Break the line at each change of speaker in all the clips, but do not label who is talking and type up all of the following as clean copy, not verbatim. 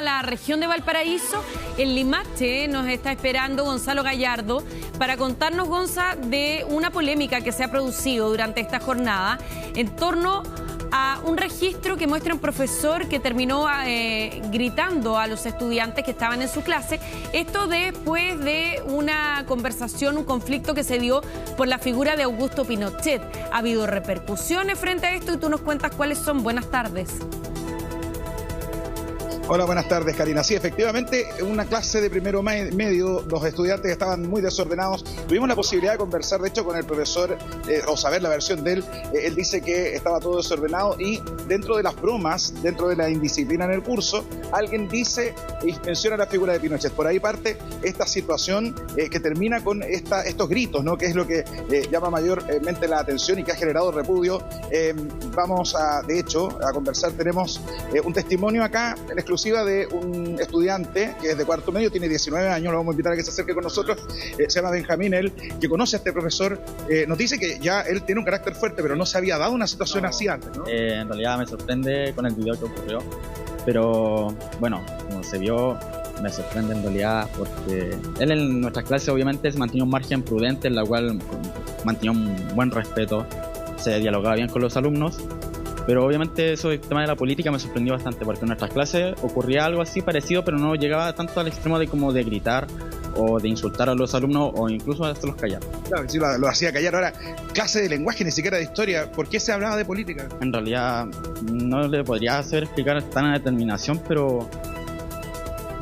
la región de Valparaíso. En Limache nos está esperando Gonzalo Gallardo para contarnos, Gonza, de una polémica que se ha producido durante esta jornada en torno a un registro que muestra un profesor que terminó gritando a los estudiantes que estaban en su clase. Esto después de una conversación, un conflicto que se dio por la figura de Augusto Pinochet. Ha habido repercusiones frente a esto y tú nos cuentas cuáles son. Buenas tardes.
Hola, buenas tardes, Karina. Sí, efectivamente, una clase de primero medio, los estudiantes estaban muy desordenados. Tuvimos la posibilidad de conversar, de hecho, con el profesor, o saber la versión de él. Él dice que estaba todo desordenado y dentro de las bromas, dentro de la indisciplina en el curso, alguien dice y menciona la figura de Pinochet. Por ahí parte esta situación que termina con estos gritos, ¿no? Que es lo que llama mayormente la atención y que ha generado repudio. Vamos de hecho, a conversar. Tenemos un testimonio acá, en exclusiva de un estudiante que es de cuarto medio, tiene 19 años, lo vamos a invitar a que se acerque con nosotros, se llama Benjamín, él que conoce a este profesor, nos dice que ya él tiene un carácter fuerte, pero no se había dado una situación así antes, ¿no?
En realidad me sorprende con el video que ocurrió, pero bueno, como se vio, me sorprende en realidad porque él en nuestras clases obviamente se mantenía un margen prudente en la cual mantenía un buen respeto, se dialogaba bien con los alumnos. Pero obviamente eso, el tema de la política me sorprendió bastante porque en nuestras clases ocurría algo así parecido, pero no llegaba tanto al extremo de como de gritar o de insultar a los alumnos o incluso hasta los callar.
Claro, sí, lo hacía callar. Ahora, clase de lenguaje, ni siquiera de historia. ¿Por qué se hablaba de política?
En realidad no le podría hacer explicar tan a determinación, pero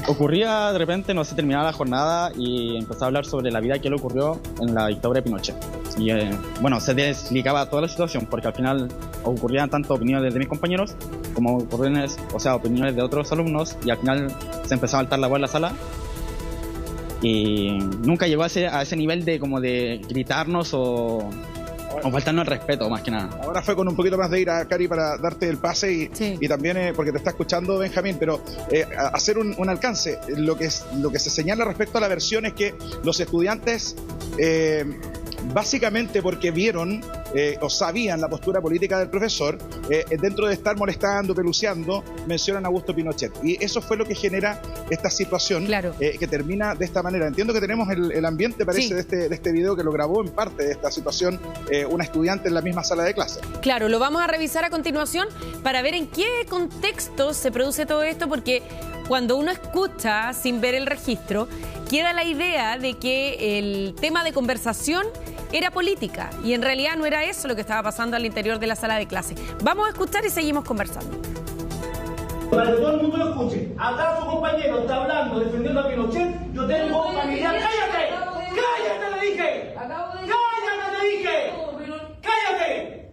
ocurría de repente, no sé, terminaba la jornada y empezaba a hablar sobre la vida que le ocurrió en la dictadura de Pinochet. Y bueno, se explicaba toda la situación porque al final ocurrían tanto opiniones de mis compañeros como opiniones, opiniones de otros alumnos, y al final se empezaba a altar la voz en la sala y nunca llegó a ese nivel de como de gritarnos o faltarnos el respeto, más que nada.
Ahora fue con un poquito más de ira, Cari, para darte el pase y también, porque te está escuchando Benjamín, pero hacer un alcance. Lo que se señala respecto a la versión es que los estudiantes, básicamente porque vieron o sabían la postura política del profesor, dentro de estar molestando, peluceando, mencionan a Augusto Pinochet. Y eso fue lo que genera esta situación, claro, que termina de esta manera. Entiendo que tenemos el ambiente, parece, sí, de este video que lo grabó en parte de esta situación una estudiante en la misma sala de clase.
Claro, lo vamos a revisar a continuación para ver en qué contexto se produce todo esto, porque cuando uno escucha sin ver el registro, queda la idea de que el tema de conversación era política y en realidad no era eso lo que estaba pasando al interior de la sala de clase. Vamos a escuchar y seguimos conversando.
Para que todo el mundo lo escuche, acá su compañero está hablando, defendiendo a Pinochet, yo tengo familiar. ¡Cállate! ¡Cállate, le dije! ¡Cállate, le dije! ¡Cállate!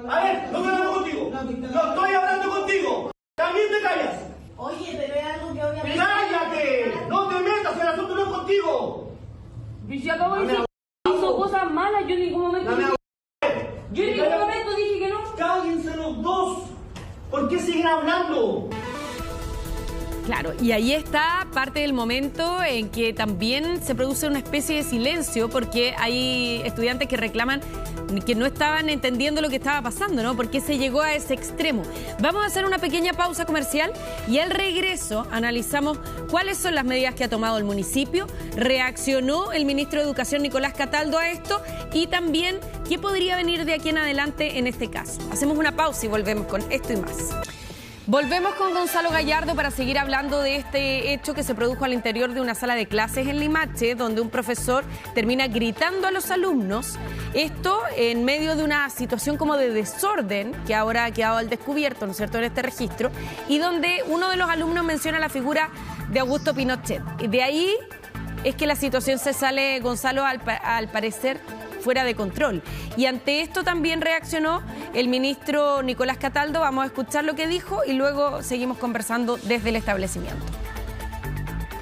A ver, no estoy hablando contigo. No estoy hablando contigo. También te callas.
Oye, pero es algo que obviamente...
¡Cállate! No te metas, el asunto no es contigo.
Y si acabo de decir que hizo cosas malas, yo en ningún momento dije que no.
Cállense los dos. ¿Por qué siguen hablando?
Claro, y ahí está parte del momento en que también se produce una especie de silencio porque hay estudiantes que reclaman que no estaban entendiendo lo que estaba pasando, ¿no? ¿Por qué se llegó a ese extremo? Vamos a hacer una pequeña pausa comercial y al regreso analizamos cuáles son las medidas que ha tomado el municipio, reaccionó el ministro de Educación Nicolás Cataldo a esto y también qué podría venir de aquí en adelante en este caso. Hacemos una pausa y volvemos con esto y más. Volvemos con Gonzalo Gallardo para seguir hablando de este hecho que se produjo al interior de una sala de clases en Limache, donde un profesor termina gritando a los alumnos. Esto en medio de una situación como de desorden que ahora ha quedado al descubierto, ¿no es cierto?, en este registro, y donde uno de los alumnos menciona la figura de Augusto Pinochet. De ahí es que la situación se sale, Gonzalo, al parecer fuera de control. Y ante esto también reaccionó el ministro Nicolás Cataldo. Vamos a escuchar lo que dijo y luego seguimos conversando desde el establecimiento.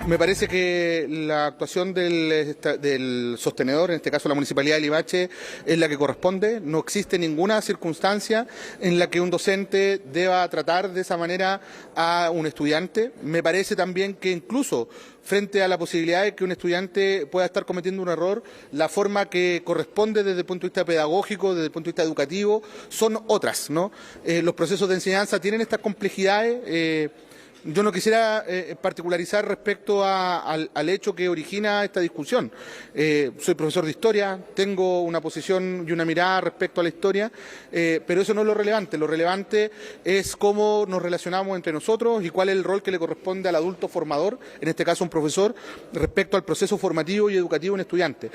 Me parece que la actuación del sostenedor, en este caso la Municipalidad de Limache, es la que corresponde. No existe ninguna circunstancia en la que un docente deba tratar de esa manera a un estudiante. Me parece también que incluso frente a la posibilidad de que un estudiante pueda estar cometiendo un error, la forma que corresponde desde el punto de vista pedagógico, desde el punto de vista educativo, son otras, ¿no? Los procesos de enseñanza tienen estas complejidades, Yo no quisiera particularizar respecto al hecho que origina esta discusión. Soy profesor de historia, tengo una posición y una mirada respecto a la historia, pero eso no es lo relevante. Lo relevante es cómo nos relacionamos entre nosotros y cuál es el rol que le corresponde al adulto formador, en este caso un profesor, respecto al proceso formativo y educativo de un estudiante.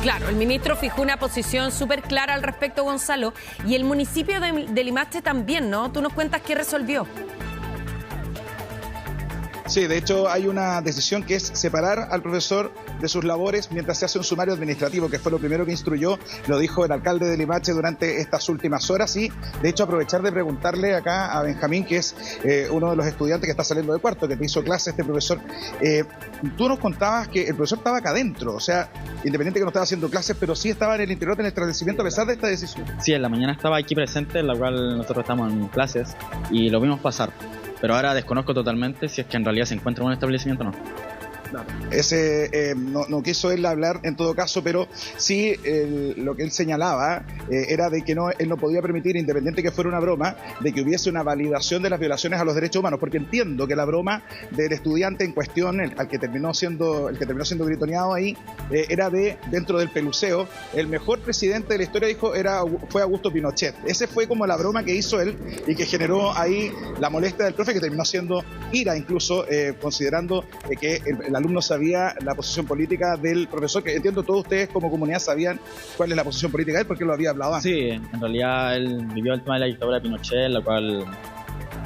Claro, el ministro fijó una posición súper clara al respecto, Gonzalo, y el municipio de Limache también, ¿no? Tú nos cuentas qué resolvió.
Sí, de hecho hay una decisión que es separar al profesor de sus labores mientras se hace un sumario administrativo, que fue lo primero que instruyó, lo dijo el alcalde de Limache durante estas últimas horas. Y de hecho aprovechar de preguntarle acá a Benjamín, que es uno de los estudiantes que está saliendo de cuarto, que te hizo clase este profesor. Tú nos contabas que el profesor estaba acá adentro, o sea, independiente que no estaba haciendo clases, pero sí estaba en el interior del establecimiento a pesar de esta decisión.
Sí, en la mañana estaba aquí presente, en la cual nosotros estamos en clases y lo vimos pasar. Pero ahora desconozco totalmente si es que en realidad se encuentra en un establecimiento o no.
Ese no quiso él hablar en todo caso, pero sí lo que él señalaba era de que él no podía permitir, independiente que fuera una broma, de que hubiese una validación de las violaciones a los derechos humanos, porque entiendo que la broma del estudiante en cuestión, el que terminó siendo gritoneado ahí, era dentro del peluceo, el mejor presidente de la historia, dijo, fue Augusto Pinochet. Ese fue como la broma que hizo él y que generó ahí la molestia del profe, que terminó siendo ira incluso, considerando que el alumno sabía la posición política del profesor, que entiendo todos ustedes como comunidad sabían cuál es la posición política de él, porque lo había hablado antes.
Sí, en realidad él vivió el tema de la dictadura de Pinochet, la cual,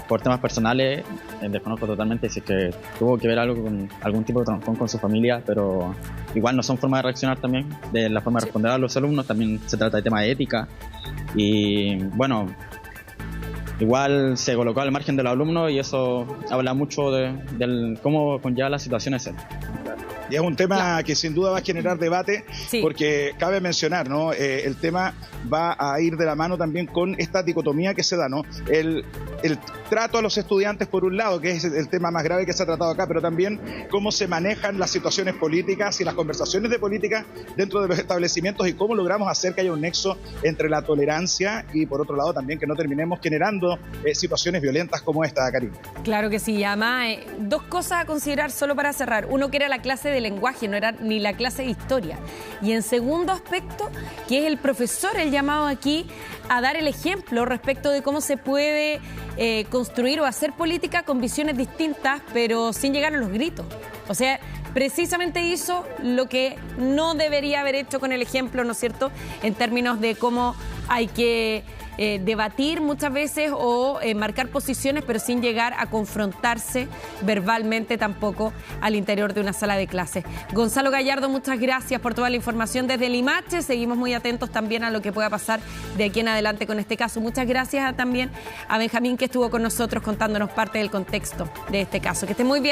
por temas personales, desconozco totalmente si es que tuvo que ver algo con algún tipo de trancón con su familia, pero igual no son formas de reaccionar también, de la forma de responder a los alumnos, también se trata de tema de ética, y bueno, igual se colocó al margen de los alumnos y eso habla mucho de cómo conlleva las situaciones.
Y es un tema que sin duda va a generar debate, sí, porque cabe mencionar, ¿no? El tema va a ir de la mano también con esta dicotomía que se da, ¿no? El trato a los estudiantes por un lado, que es el tema más grave que se ha tratado acá, pero también cómo se manejan las situaciones políticas y las conversaciones de política dentro de los establecimientos y cómo logramos hacer que haya un nexo entre la tolerancia y por otro lado también que no terminemos generando situaciones violentas como esta, Karina.
Claro que sí, además, dos cosas a considerar solo para cerrar. Uno, que era la clase de lenguaje, no era ni la clase de historia. Y en segundo aspecto, que es el profesor el llamado aquí a dar el ejemplo respecto de cómo se puede construir o hacer política con visiones distintas, pero sin llegar a los gritos. O sea, precisamente hizo lo que no debería haber hecho con el ejemplo, ¿no es cierto?, en términos de cómo hay que debatir muchas veces o marcar posiciones, pero sin llegar a confrontarse verbalmente tampoco al interior de una sala de clases. Gonzalo Gallardo, muchas gracias por toda la información desde Limache. Seguimos muy atentos también a lo que pueda pasar de aquí en adelante con este caso. Muchas gracias también a Benjamín, que estuvo con nosotros contándonos parte del contexto de este caso. Que esté muy bien.